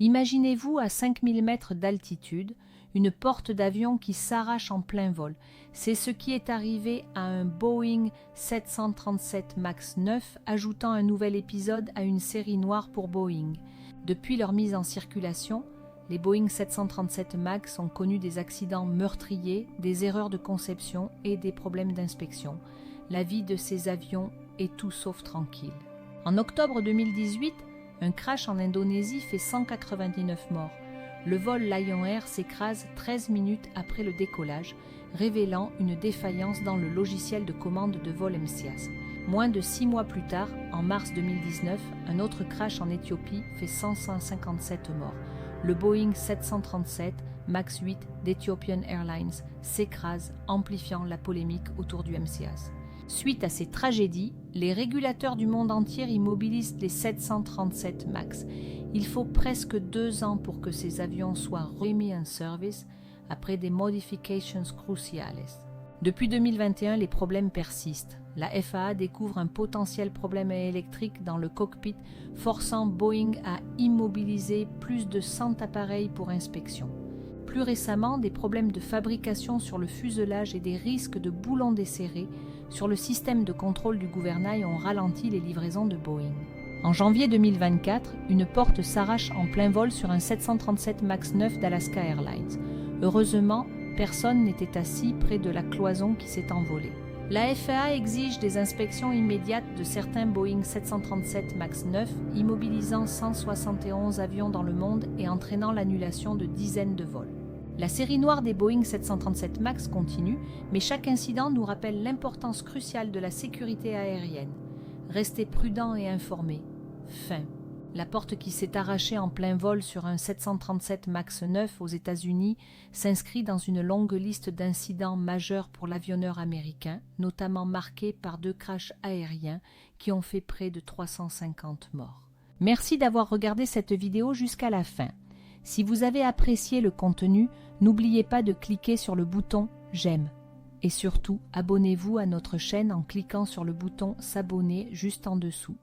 Imaginez-vous à 5000 mètres d'altitude, une porte d'avion qui s'arrache en plein vol. C'est ce qui est arrivé à un Boeing 737 MAX 9, ajoutant un nouvel épisode à une série noire pour Boeing. Depuis leur mise en circulation, les Boeing 737 MAX ont connu des accidents meurtriers, des erreurs de conception et des problèmes d'inspection. La vie de ces avions est tout sauf tranquille. En octobre 2018, un crash en Indonésie fait 199 morts. Le vol Lion Air s'écrase 13 minutes après le décollage, révélant une défaillance dans le logiciel de commande de vol MCAS. Moins de 6 mois plus tard, en mars 2019, un autre crash en Éthiopie fait 157 morts. Le Boeing 737 MAX 8 d'Ethiopian Airlines s'écrase, amplifiant la polémique autour du MCAS. Suite à ces tragédies, les régulateurs du monde entier immobilisent les 737 MAX. Il faut presque 2 ans pour que ces avions soient remis en service après des modifications cruciales. Depuis 2021, les problèmes persistent. La FAA découvre un potentiel problème électrique dans le cockpit, forçant Boeing à immobiliser plus de 100 appareils pour inspection. Plus récemment, des problèmes de fabrication sur le fuselage et des risques de boulons desserrés sur le système de contrôle du gouvernail ont ralenti les livraisons de Boeing. En janvier 2024, une porte s'arrache en plein vol sur un 737 MAX 9 d'Alaska Airlines. Heureusement, personne n'était assis près de la cloison qui s'est envolée. La FAA exige des inspections immédiates de certains Boeing 737 MAX 9, immobilisant 171 avions dans le monde et entraînant l'annulation de dizaines de vols. La série noire des Boeing 737 MAX continue, mais chaque incident nous rappelle l'importance cruciale de la sécurité aérienne. Restez prudents et informés. Fin. La porte qui s'est arrachée en plein vol sur un 737 MAX 9 aux États-Unis s'inscrit dans une longue liste d'incidents majeurs pour l'avionneur américain, notamment marquée par 2 crashs aériens qui ont fait près de 350 morts. Merci d'avoir regardé cette vidéo jusqu'à la fin. Si vous avez apprécié le contenu, n'oubliez pas de cliquer sur le bouton « J'aime ». Et surtout, abonnez-vous à notre chaîne en cliquant sur le bouton « S'abonner » juste en dessous.